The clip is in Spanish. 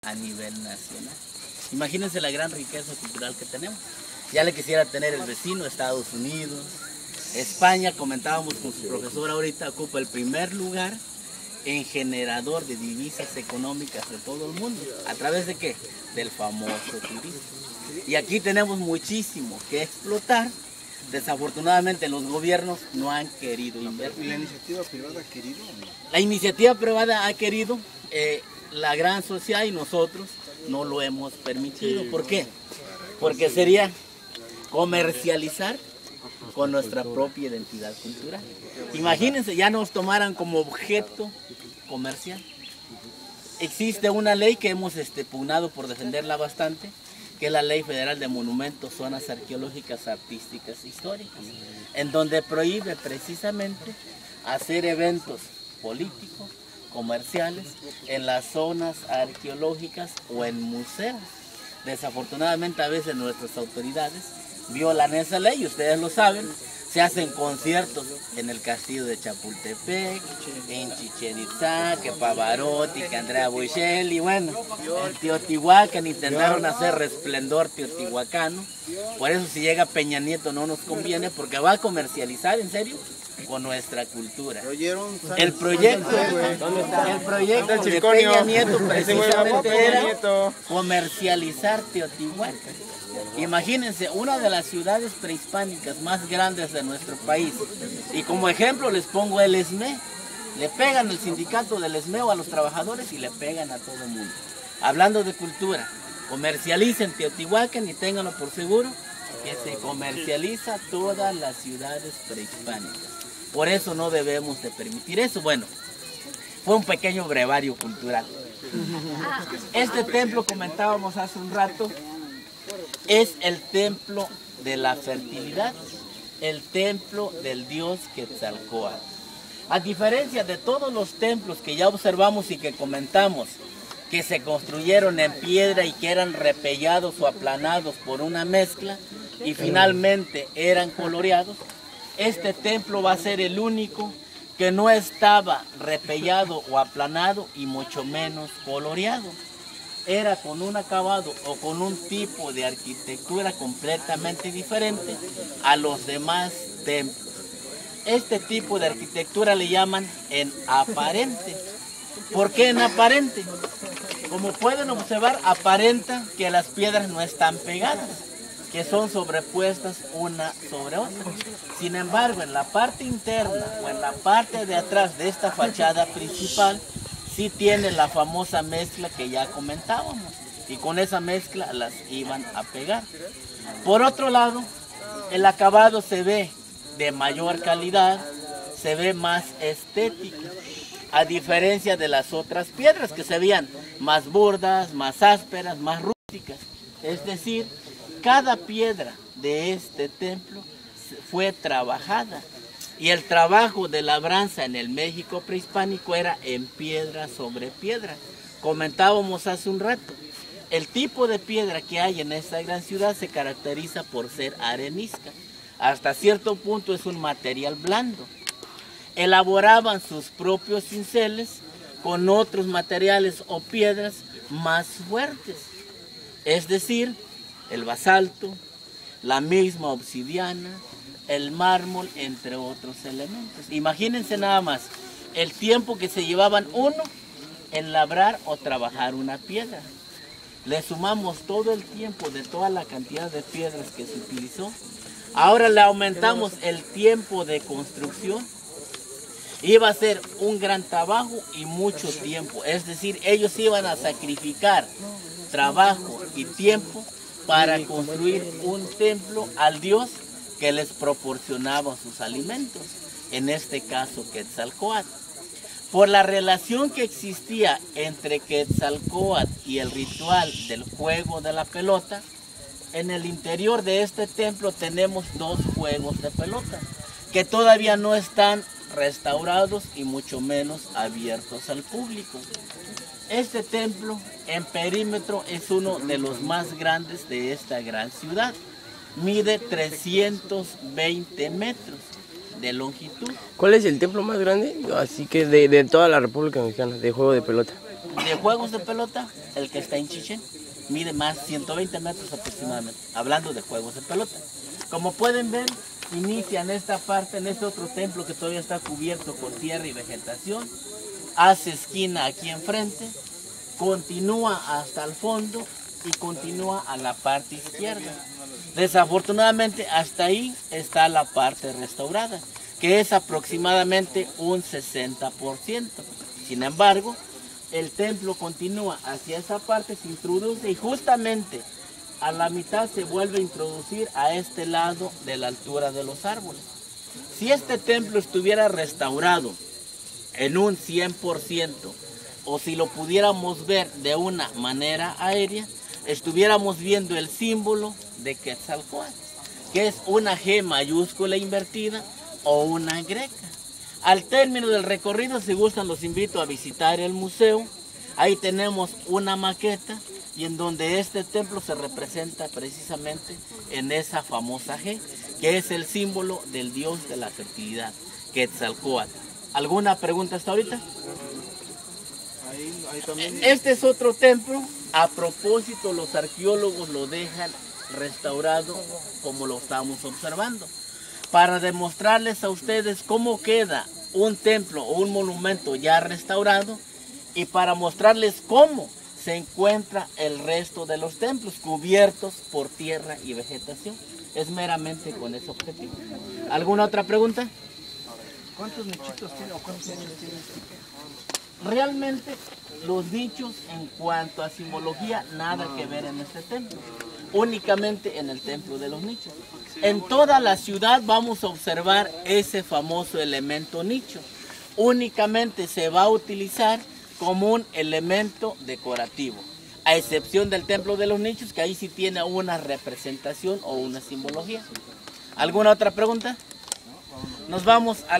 a nivel nacional. Imagínense la gran riqueza cultural que tenemos. Ya le quisiera tener el vecino, Estados Unidos, España, comentábamos con su profesor ahorita, ocupa el primer lugar en generador de divisas económicas de todo el mundo. ¿A través de qué? Del famoso turismo. Y aquí tenemos muchísimo que explotar. Desafortunadamente los gobiernos no han querido invertir. ¿Y la iniciativa privada ha querido? La iniciativa privada ha querido, la gran sociedad y nosotros no lo hemos permitido. ¿Por qué? Porque sería comercializar con nuestra propia identidad cultural. Imagínense, ya nos tomaran como objeto comercial. Existe una ley que hemos pugnado por defenderla bastante, que es la Ley Federal de Monumentos, Zonas Arqueológicas, Artísticas, Históricas, en donde prohíbe precisamente hacer eventos políticos, comerciales, en las zonas arqueológicas o en museos. Desafortunadamente a veces nuestras autoridades violan esa ley, ustedes lo saben. Se hacen conciertos en el castillo de Chapultepec, en Chichén Itzá, que Pavarotti, que Andrea Bocelli, bueno, en Teotihuacán intentaron hacer resplendor teotihuacano. Por eso si llega Peña Nieto no nos conviene, porque va a comercializar, en serio, con nuestra cultura. El proyecto de Peña Nieto precisamente era comercializar Teotihuacán. Imagínense, una de las ciudades prehispánicas más grandes de nuestro país. Y como ejemplo les pongo el ESME. Le pegan el sindicato del ESMEO a los trabajadores y le pegan a todo el mundo. Hablando de cultura, comercialicen Teotihuacán y ténganlo por seguro que se comercializa todas las ciudades prehispánicas. Por eso no debemos de permitir eso. Bueno, fue un pequeño brevario cultural. Este templo, comentábamos hace un rato, es el templo de la fertilidad, el templo del dios Quetzalcóatl. A diferencia de todos los templos que ya observamos y que comentamos, que se construyeron en piedra y que eran repellados o aplanados por una mezcla y finalmente eran coloreados, este templo va a ser el único que no estaba repellado o aplanado y mucho menos coloreado. Era con un acabado o con un tipo de arquitectura completamente diferente a los demás templos. Este tipo de arquitectura le llaman en aparente. ¿Por qué en aparente? Como pueden observar, aparenta que las piedras no están pegadas, que son sobrepuestas una sobre otra. Sin embargo, en la parte interna o en la parte de atrás de esta fachada principal, sí tiene la famosa mezcla que ya comentábamos, y con esa mezcla las iban a pegar. Por otro lado, el acabado se ve de mayor calidad, se ve más estético, a diferencia de las otras piedras que se veían más burdas, más ásperas, más rústicas. Es decir, cada piedra de este templo fue trabajada. Y el trabajo de labranza en el México prehispánico era en piedra sobre piedra. Comentábamos hace un rato, el tipo de piedra que hay en esta gran ciudad se caracteriza por ser arenisca. Hasta cierto punto es un material blando. Elaboraban sus propios cinceles con otros materiales o piedras más fuertes. Es decir, el basalto, la misma obsidiana, el mármol, entre otros elementos. Imagínense nada más el tiempo que se llevaban uno en labrar o trabajar una piedra. Le sumamos todo el tiempo de toda la cantidad de piedras que se utilizó. Ahora le aumentamos el tiempo de construcción. Iba a ser un gran trabajo y mucho tiempo. Es decir, ellos iban a sacrificar trabajo y tiempo para construir un templo al dios que les proporcionaba sus alimentos, en este caso Quetzalcóatl. Por la relación que existía entre Quetzalcóatl y el ritual del juego de la pelota, en el interior de este templo tenemos dos juegos de pelota, que todavía no están restaurados y mucho menos abiertos al público. Este templo en perímetro es uno de los más grandes de esta gran ciudad. Mide 320 metros de longitud. ¿Cuál es el templo más grande? Así que de toda la República Mexicana, de juego de pelota. de juegos de pelota, el que está en Chichén, mide más 120 metros aproximadamente, hablando de juegos de pelota. Como pueden ver, inicia en esta parte, en este otro templo que todavía está cubierto con tierra y vegetación, hace esquina aquí enfrente, continúa hasta el fondo y continúa a la parte izquierda. Desafortunadamente hasta ahí está la parte restaurada, que es aproximadamente un 60%. Sin embargo, el templo continúa hacia esa parte, se introduce y justamente a la mitad se vuelve a introducir a este lado de la altura de los árboles. Si este templo estuviera restaurado en un 100%, o si lo pudiéramos ver de una manera aérea, estuviéramos viendo el símbolo de Quetzalcóatl, que es una G mayúscula invertida o una greca. Al término del recorrido, si gustan, los invito a visitar el museo. Ahí tenemos una maqueta y en donde este templo se representa precisamente en esa famosa G, que es el símbolo del dios de la fertilidad, Quetzalcóatl. ¿Alguna pregunta hasta ahorita? Este es otro templo. A propósito, los arqueólogos lo dejan restaurado como lo estamos observando, para demostrarles a ustedes cómo queda un templo o un monumento ya restaurado y para mostrarles cómo se encuentra el resto de los templos cubiertos por tierra y vegetación. Es meramente con ese objetivo. ¿Alguna otra pregunta? ¿Cuántos nichitos tiene o cuántos nichos tiene? Realmente los nichos en cuanto a simbología nada que ver en este templo, únicamente en el templo de los nichos. En toda la ciudad vamos a observar ese famoso elemento nicho, únicamente se va a utilizar como un elemento decorativo, a excepción del templo de los nichos, que ahí sí tiene una representación o una simbología. ¿Alguna otra pregunta? Nos vamos a